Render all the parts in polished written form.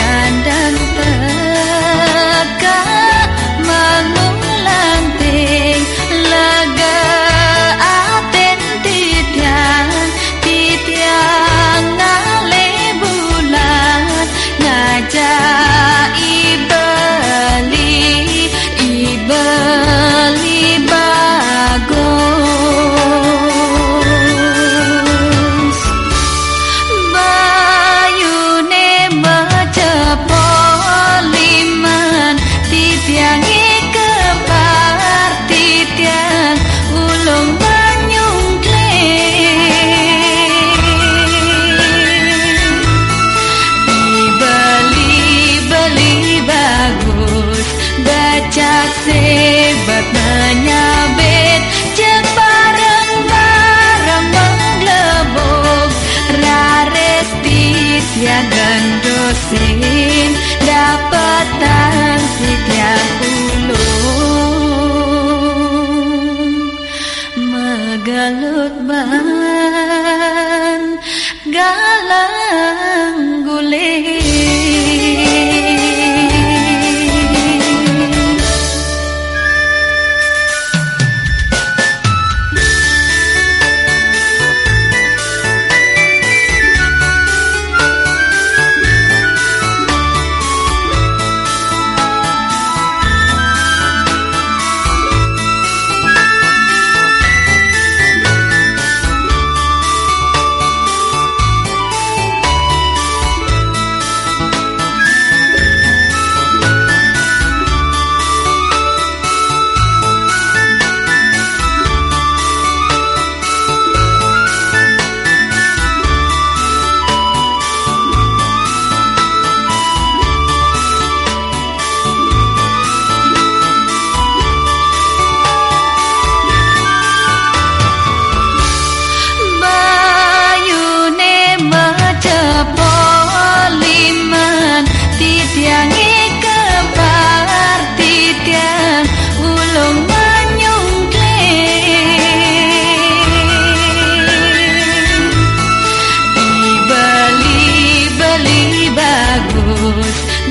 kandang teka mengulanting lega aten titiang ngale bulan ngajak ibeli bagus bayune mejepoliman titiangi kepar titiang ulung beli bagus bacak sebat menyabit cek bareng-bareng menggelebok rares titiang gendosin dapatan titiang ulung megalut ban galang guling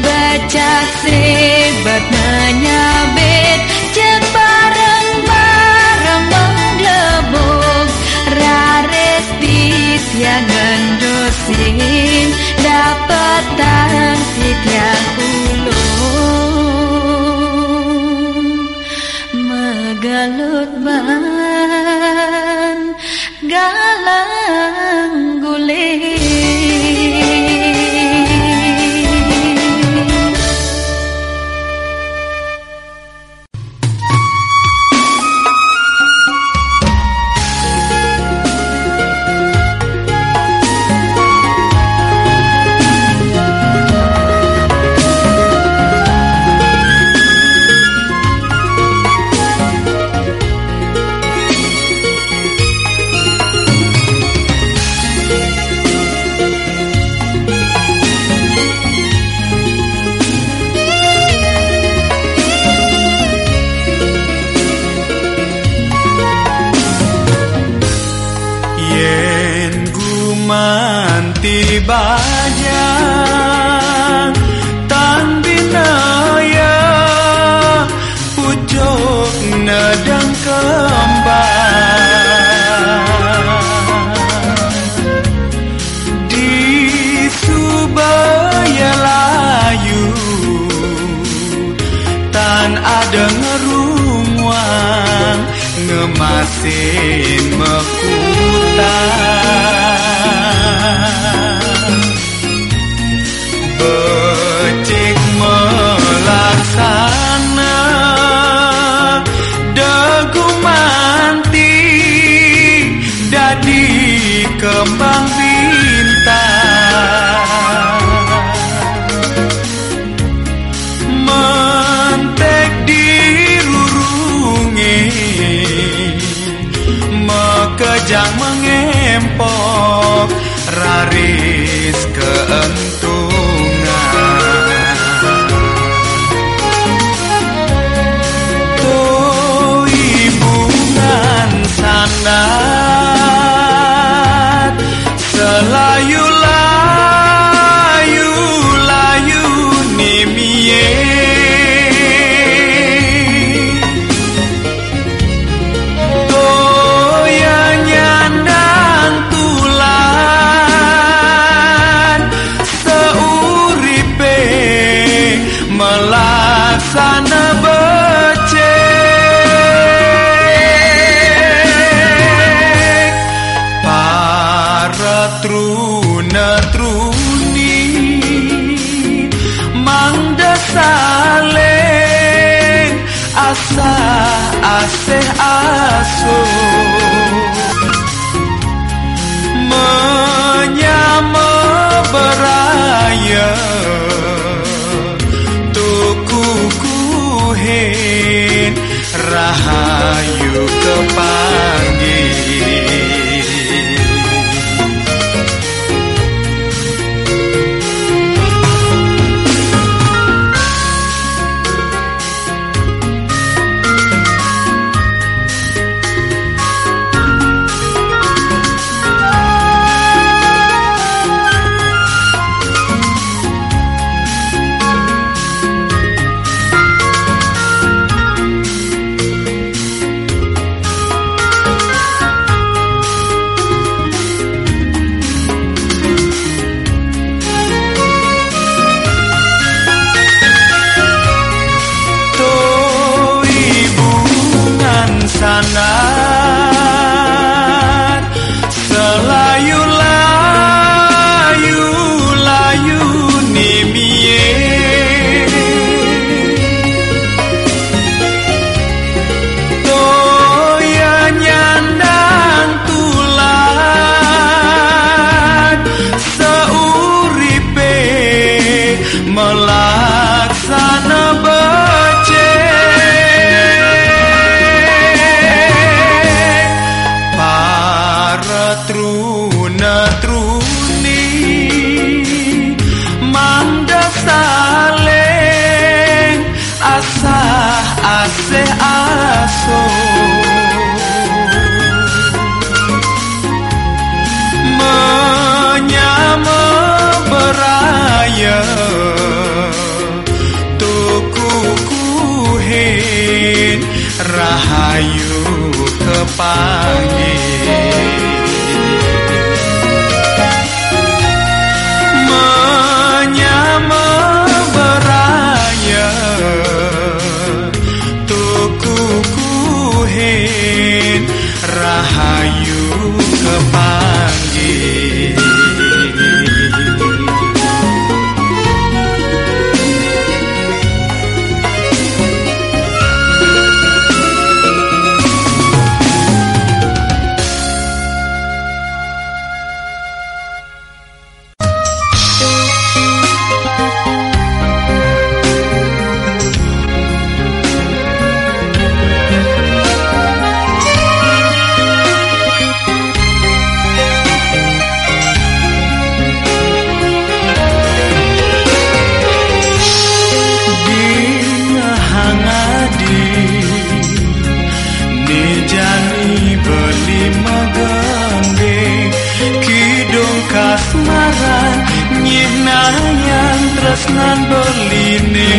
bacak sebat menyabit cek bareng-bareng menggelebok rares titiang gendosin dapatan titiang ulung megalut ban galang guling bajang tan binaya pucuk nedang kembang di Subaya layu tan ada ngerumuang ngemasin mekutan becik melaksana degumanti dadi kembang bintang mentek dirurungi mekejang mengempo sana becek para truna truni mangda saleng asa aseh aso menyama beraya tuku kuhen rahayu kepanggil sanar selayu layu layu nimie toya nyandang tulan seuripe melaksana truna truni mangda saleng asah aseh aso menyama beraya tuku kuhen rahayu kepanggil rahayu kepanggil kasmaran nyinayan tresnan beline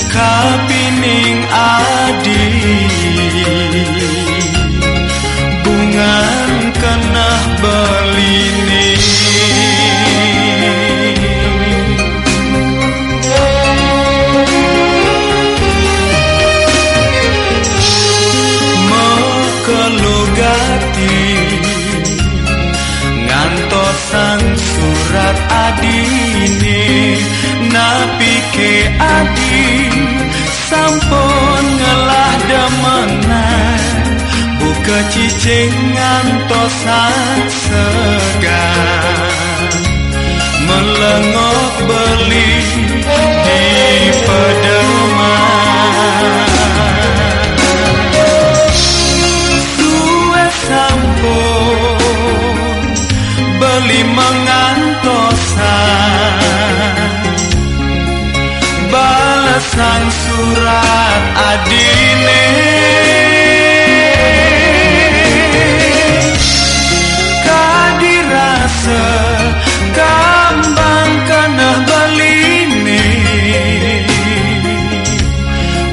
kapining adi bungan kenah beline mekelugati ngantosan surat adine napi ke adi sampun ngelah demenan buka cicing ngantosan segan melengok beli di pedoman suwe sampun beli mengantosan balasan surat adine kadirasa kambang kanah baline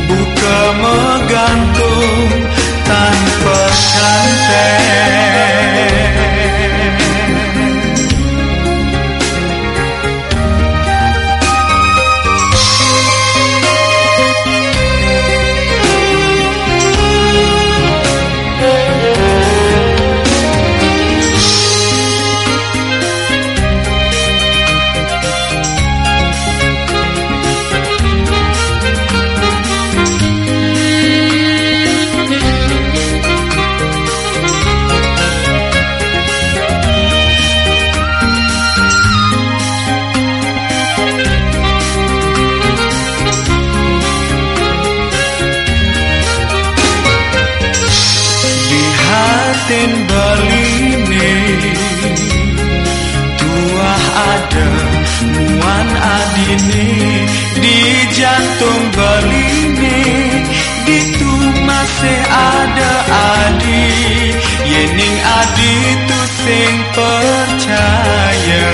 buka megantung tanpa santai adine di jantung beline ditu masih ada adi yening adi tu sing percaya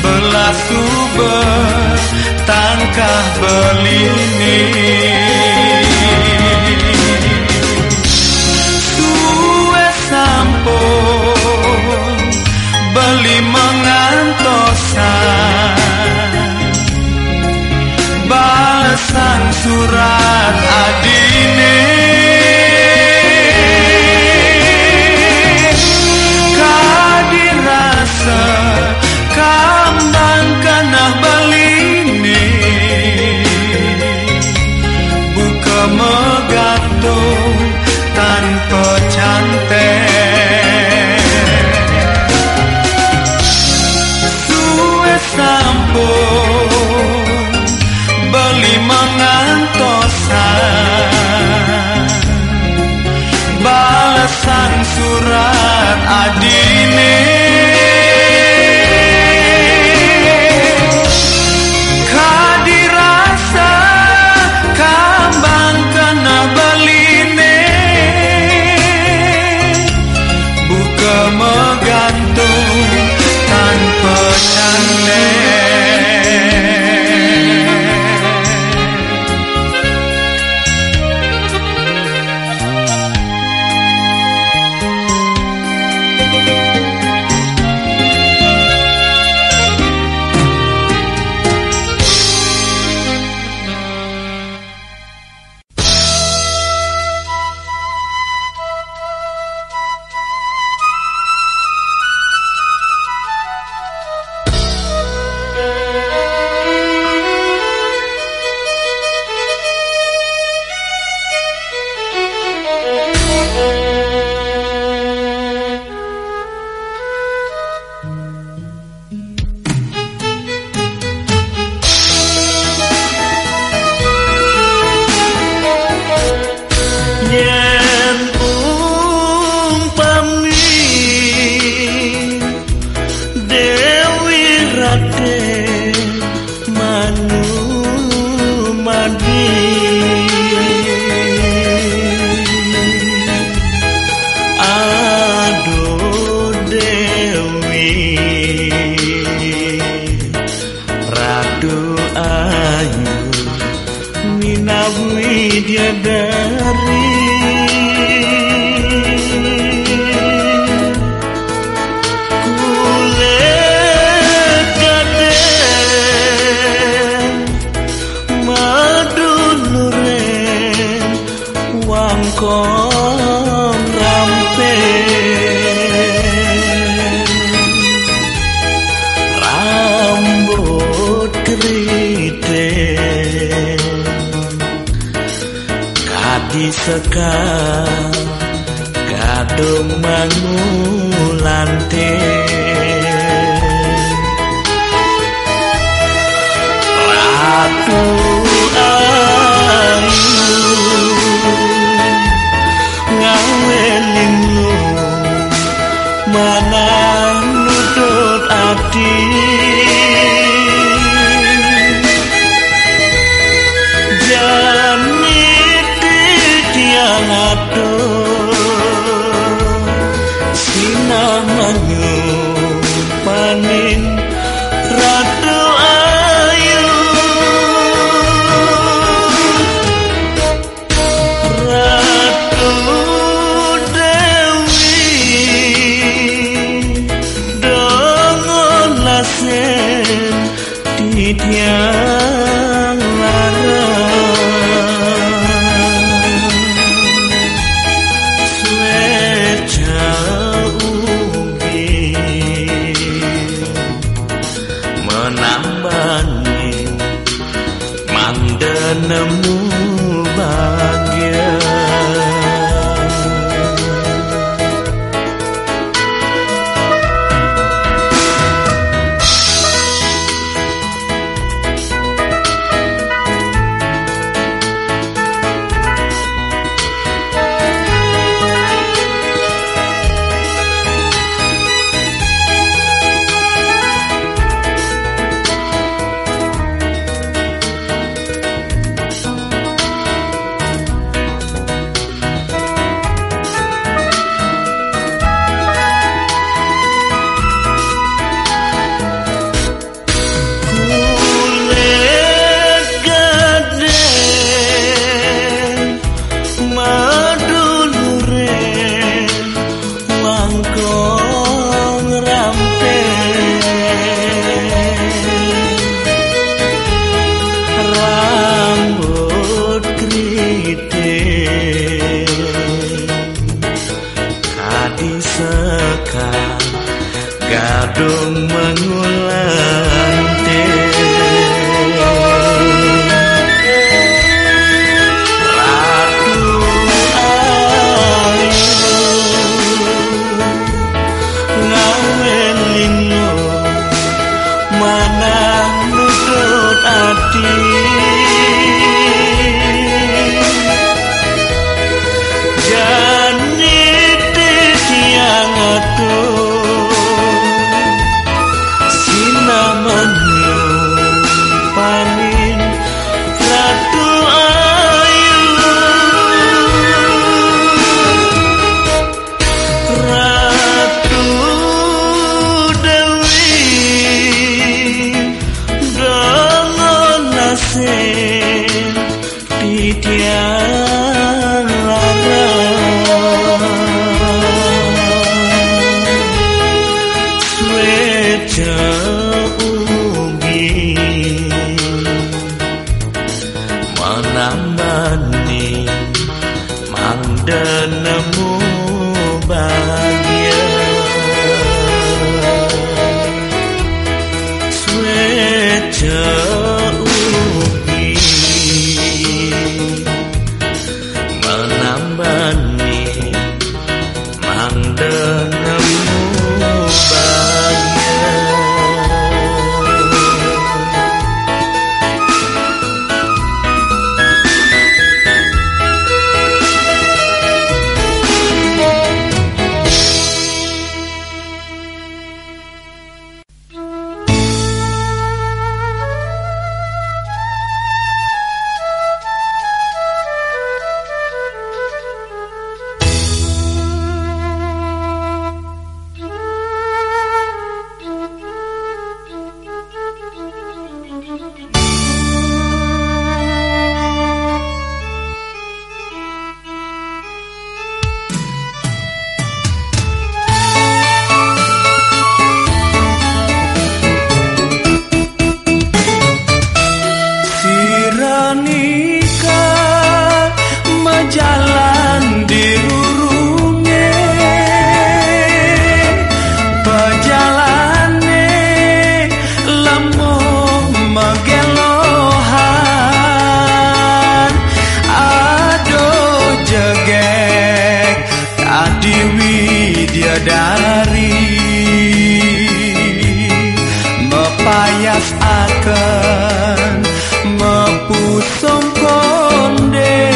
belas suber tangkah beline suwe sampun beli mengantosan balasan surat adine kadirasa kambang kanah beline buka megantung tanpa cantik suwe sampun beli mengantosan balasan surat adine kadirasa kambang kena beline buka megantung tanpa cantik kadung mangulante ratu ayu ngawe lindu mana nutut ati panin ratu ayu ratu dewi dongon lasen di tiang larang sueca menambani mandenemu bahagia dong mengulante Ratu ayu ngawelingo mana nutut ati jani tiang atur sinamanyo panin Ratu ayu Ratu Dewi dongon nasen di tiang lara Sweja ugi menambani mangdanemu bahagia Sweja ugi menambani mangdanemu bahagia mepayas akan mempusung konde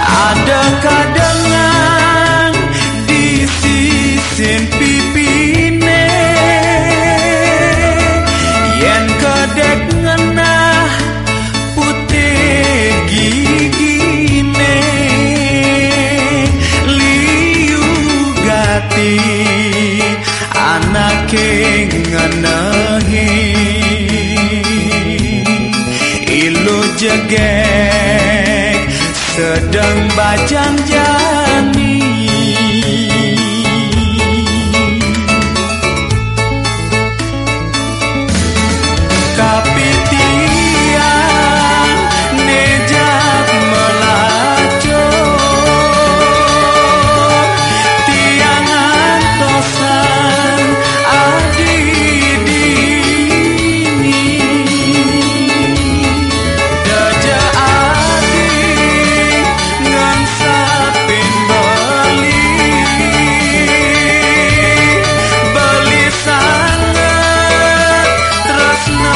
ada kadangan di sisin pipine yen kedek ngenah putih gigine liu gati anake ngenehi ilu jegek sedang bajang jani kapitian nejak melaco tiang antosan adi dini daja adi ngan sapin beli sangat tresna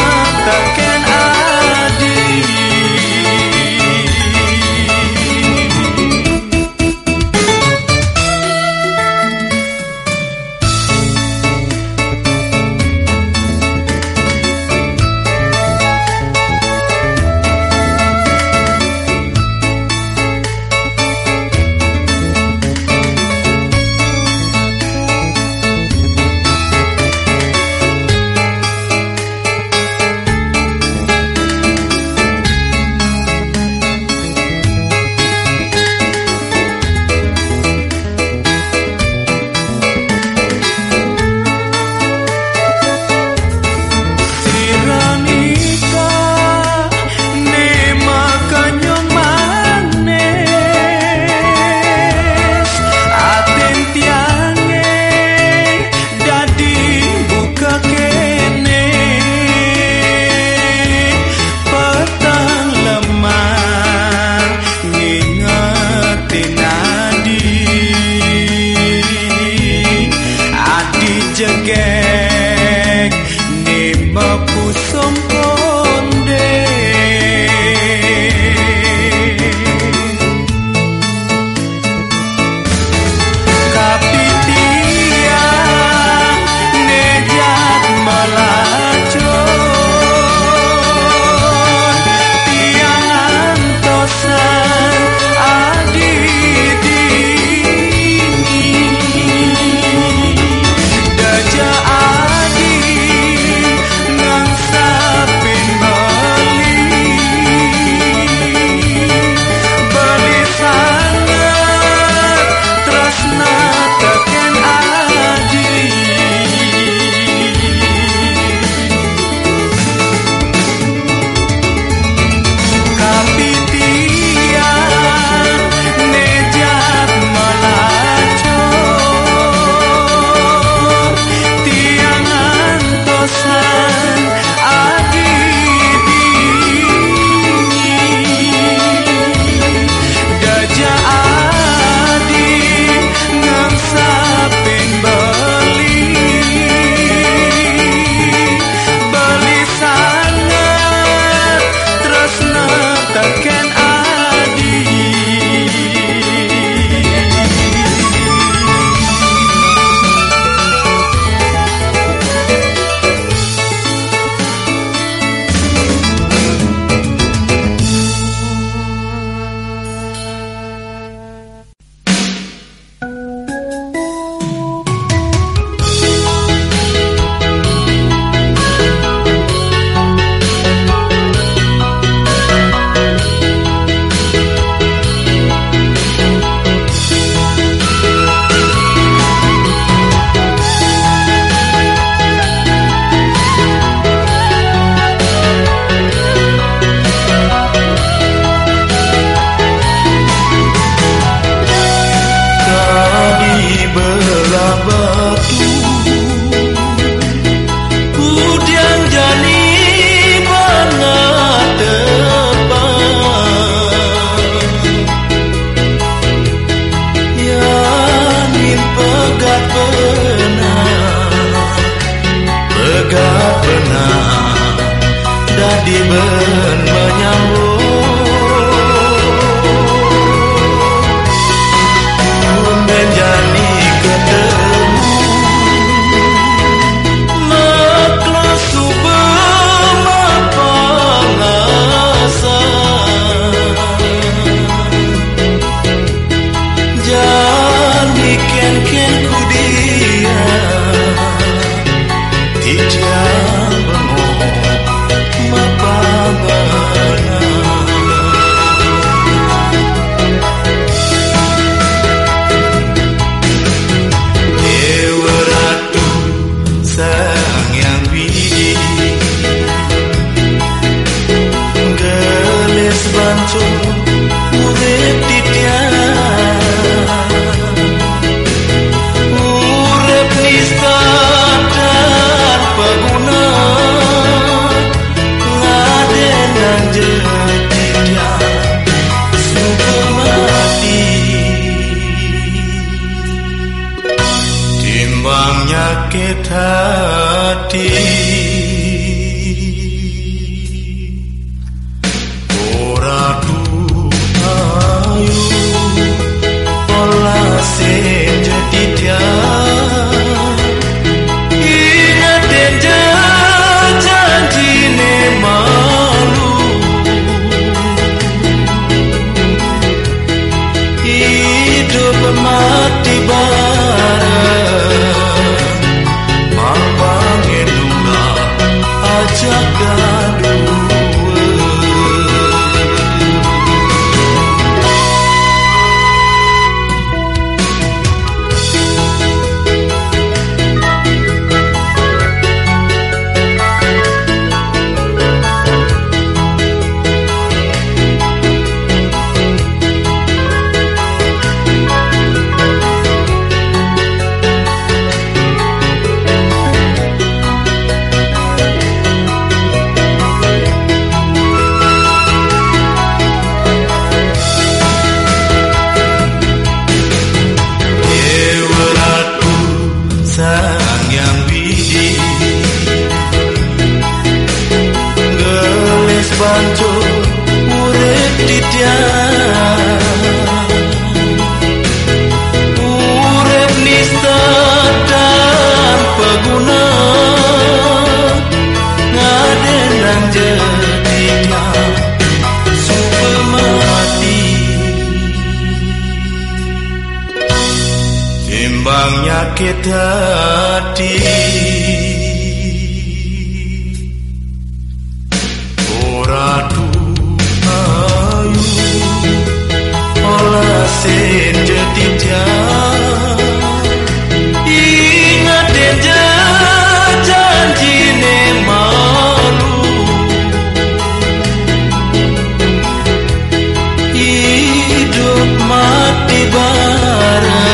di ben menyambut menjadi ketemu makla subem pangasa jadi ken ku dia tidak sakit hati ora ayu ola senja ingat janjine malu hidup mati sakit hati ora ayu ola senja ingat janjine malu hidup mati bareng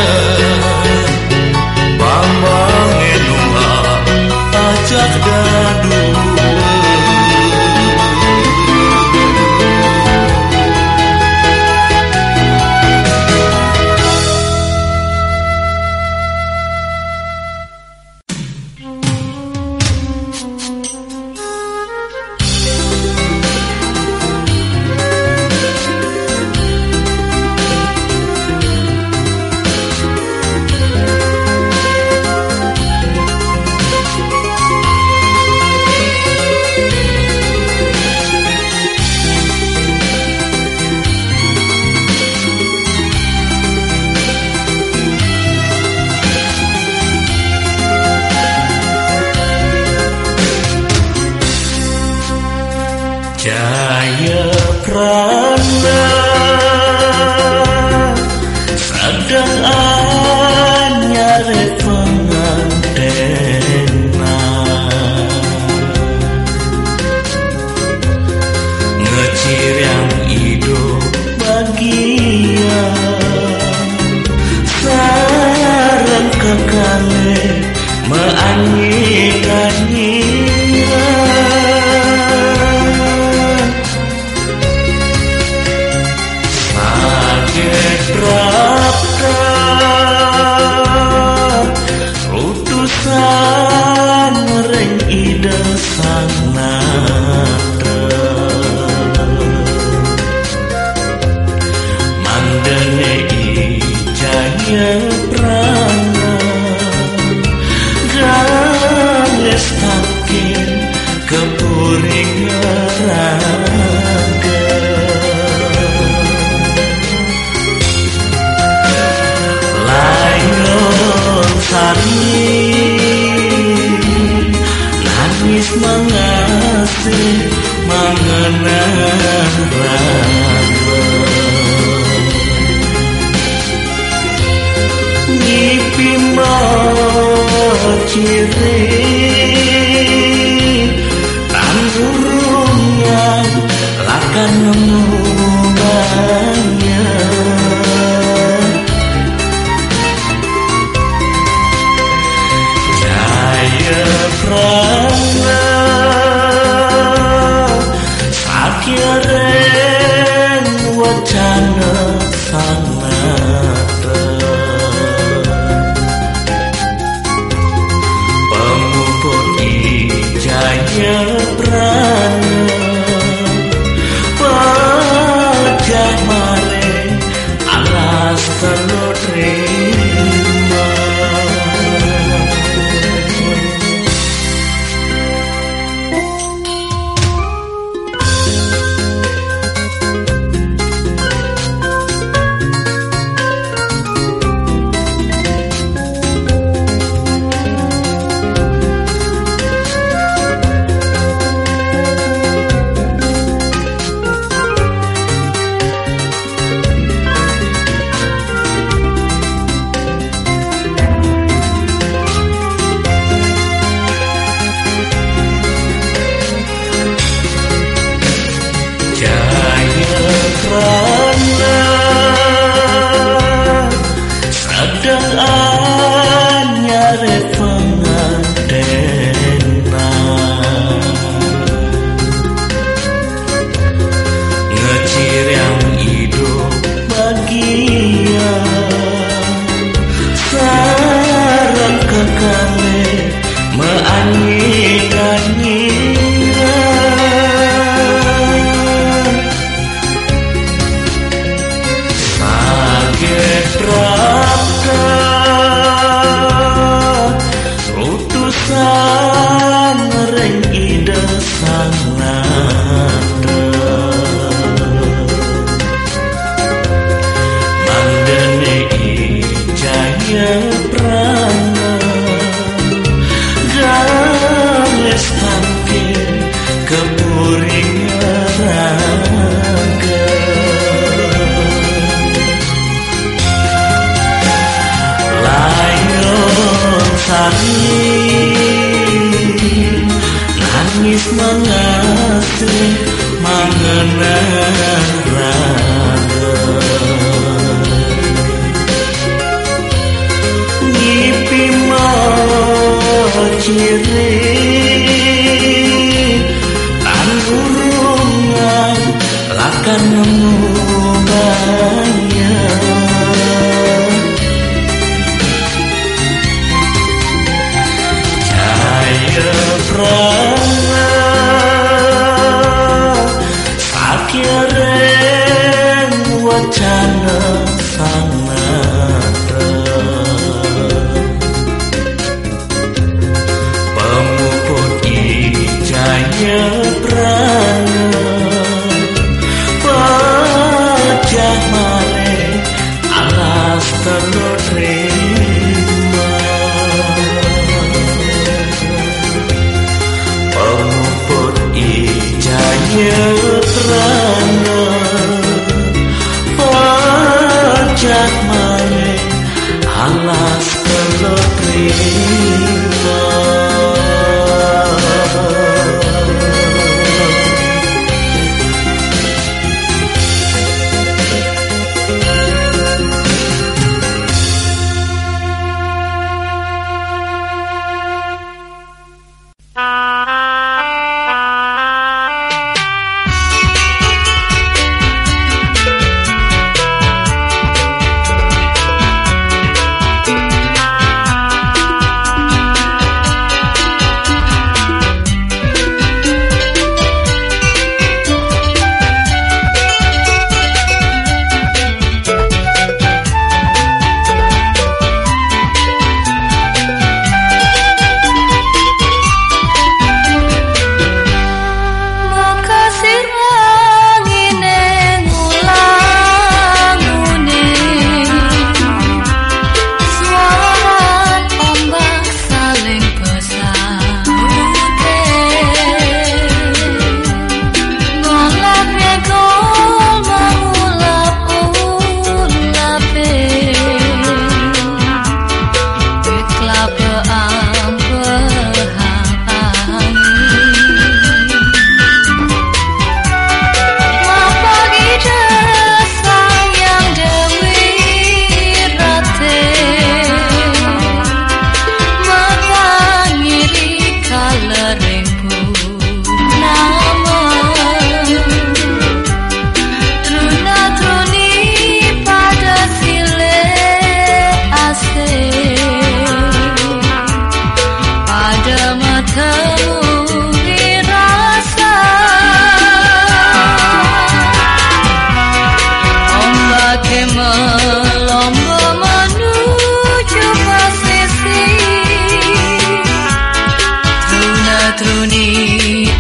Jaya prana sadang anyar pengantena ngecirang hidup bagia sarang kekale meanyi-anyi kepuring raga layon sari nangis mengasih mengenang raga ngipi ciri tanggurungnya lakan memubahnya jaya prana sakiren wacana sanata jaya prana pajah mare alas telur terima sedang anyare pengantena ngeciriang hidup bagia sarang kekale meanyi-anyian saget utusan reng ida sangat mandene jaya prana ganes tampil kepuring raga layon sari nangis mengasih mengenang raga ngipi ciri tanggurungan lakan memubahnya jaya prana sakiren wacana sanata pemuput jaya prana pajah mare alas telur terima pemuput jaya prana pajah mare alas telur terima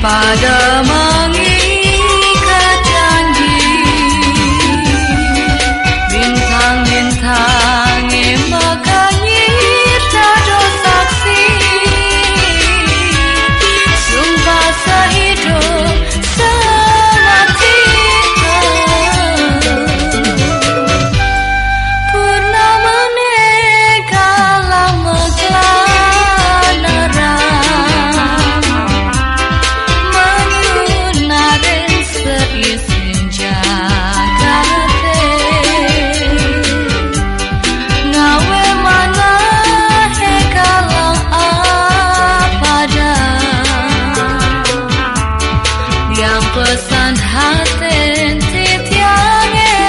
pada mengikat janji. Bintang-bintang makanyir tado saksi. Sumpah sehidup semati. Purnama negala meglanara. Menyunarin seisin jagate. Ngawe mana hekalang apada. Yang pesan haten titiange.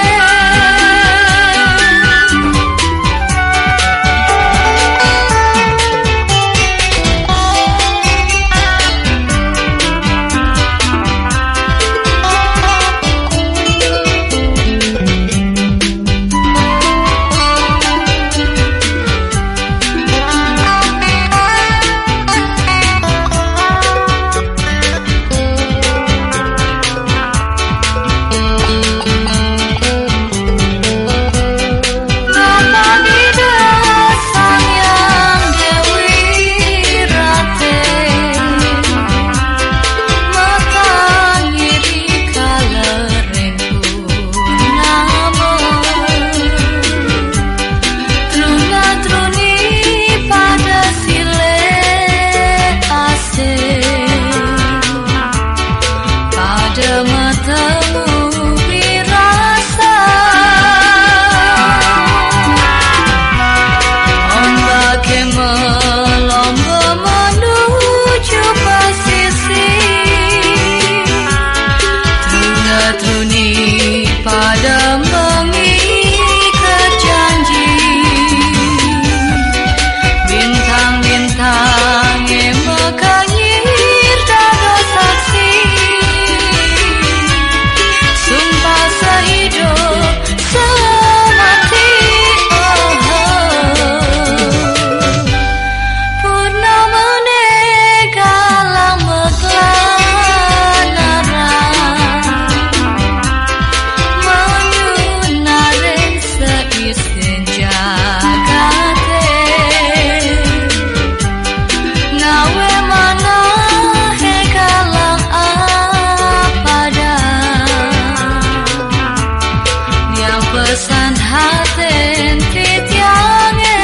Pesan haten titiange.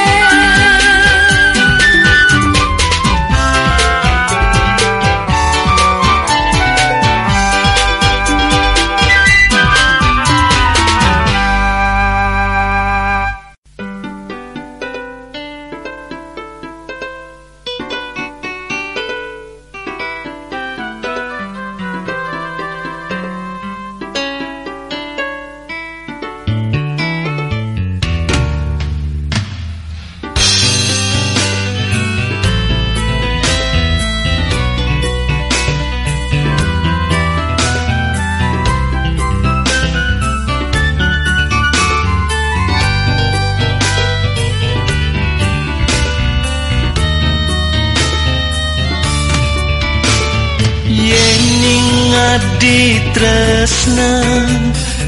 Adi tresna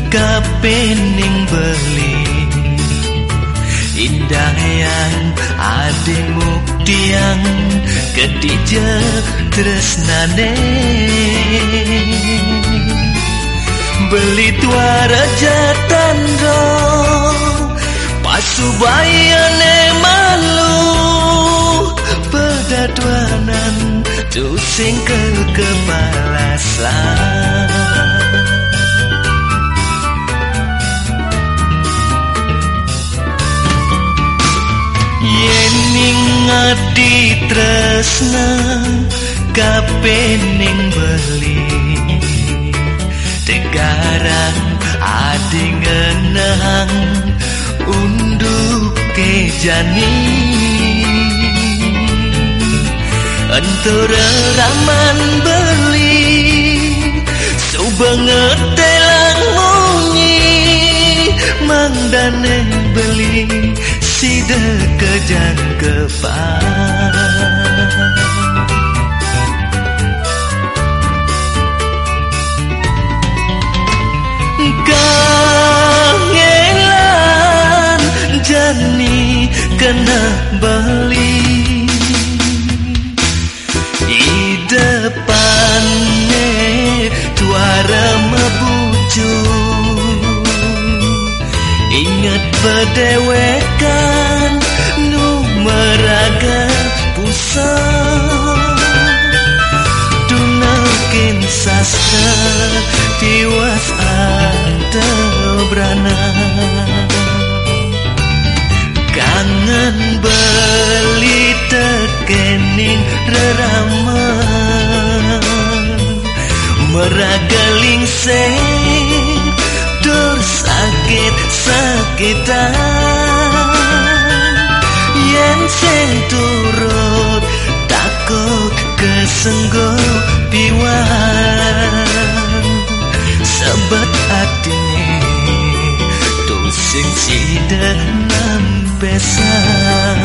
kapening beli indah yang adi muktiang kedija tresnane beli tuara jatandro pasubayane malu pedatuanan tu singkel kepalasan yening adi tresna kapening beli tegarang adi ngenang unduk ke jani antara raman beli subanget telang munyi mangdane beli sida kejang kepan kena beli. Di depannya tuara mebucu, ingat berdewekan nu meraga pusat. Dunakin sastra tiwas ada berana, kangen beli tekening reraman, meragaling sing dur sakit-sakitan, yen sing turut takut kesenggo piwan, sebab atine tuh sing sida nampesan.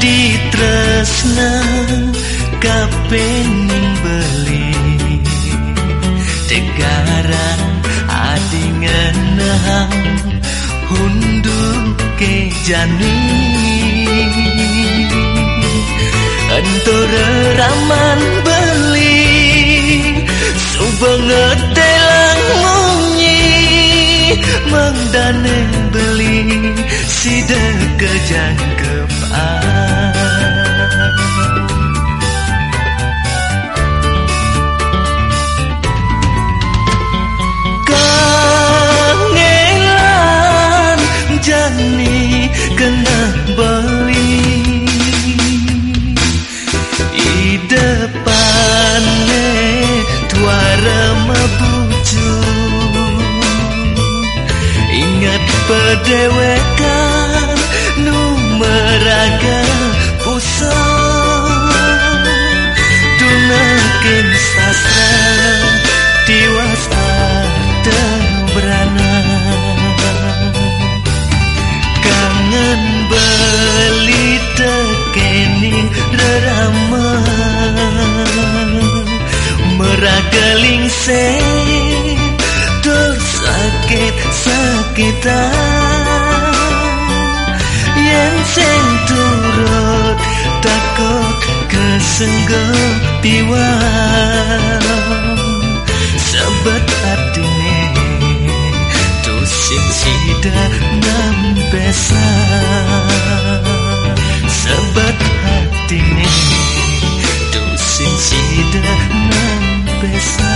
Di tresna kapening beli tegaran adi ngenang hundu ke jani, antara raman beli subanget telang munyi, mangdane beli sida kejangkep. Kangelan jani kena beli, di depannya tuara mebucu, ingat pedewekan nu meraga pusat. Dunakin sastra tiwas ada berana, kangen beli tekening reraman, meragaling sing dur sakit-sakitan, yen sing turut takut kesenggo piwan, sebab atine tuh sing sida nampesan, sebab atine tuh sing sida nampesan.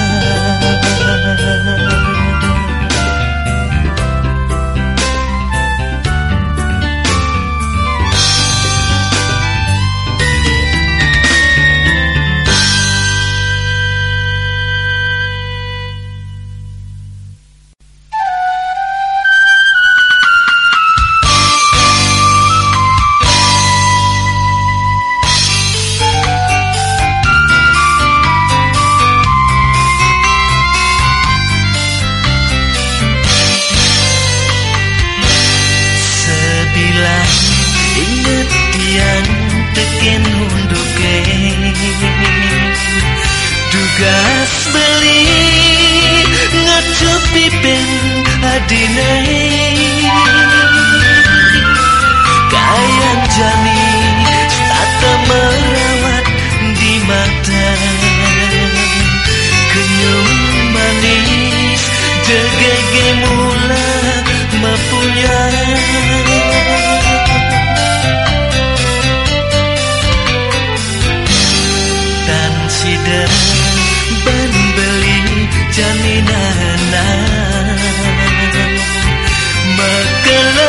Tugas beli ngecupi pen adine, kayan jani tata merawat di mata, kenyum manis jegege mula mapunya. Tan sida ban beli jaminan, makela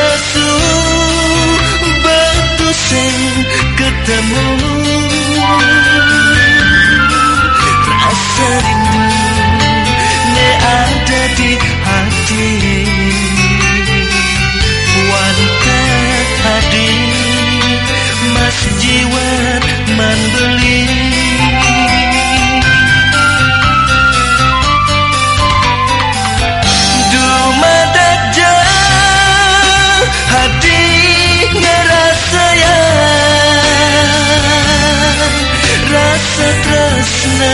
tresna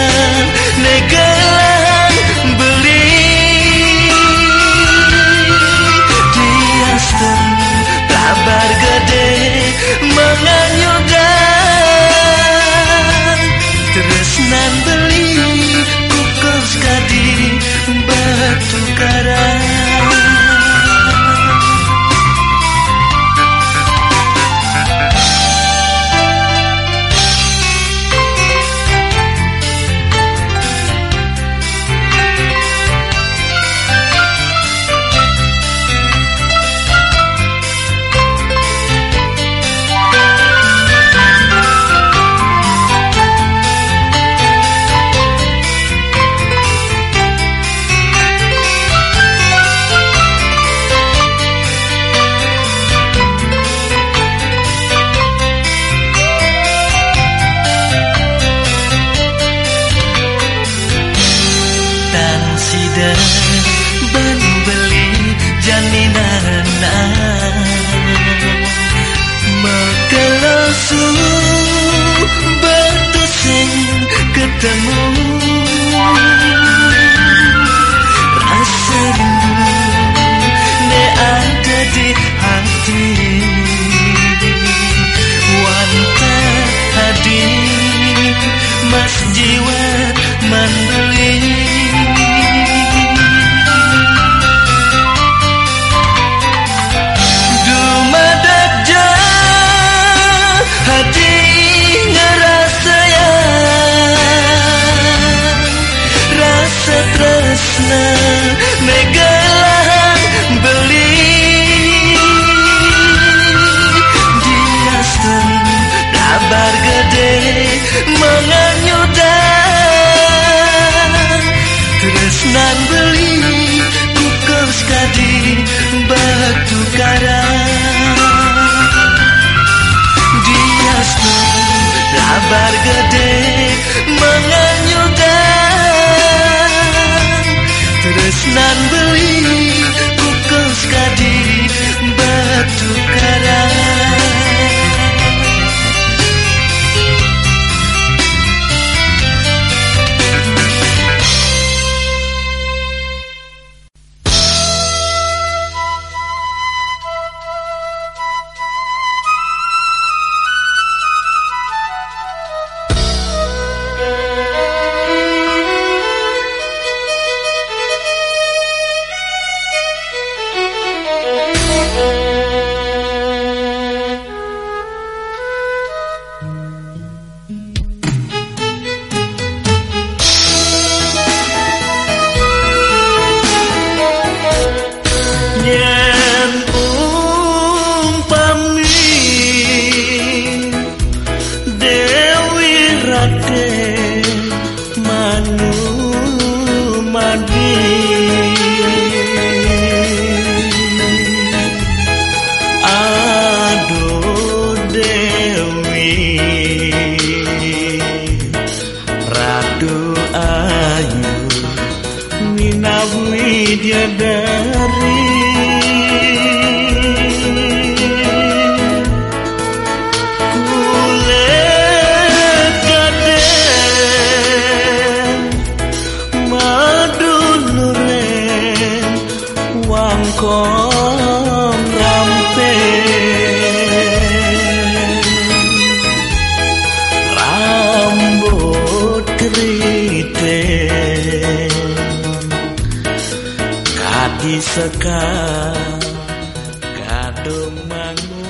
negelan beli diasten kabar gede menganyudan tresnan beli kukos kadi batu karang. Ben beli jaminan Makelasu batu sing ketemu rasa rindu ne ada di hati wanta hadir mas jiwa membeli hati ngerasa ya rasa tresna megalang beli diasten kabar gede menganyudan tresnan beli kukos kadi batu karang kabar gede menganyudan tresnan beli kukos kadi batu karang. Seka kadung mangu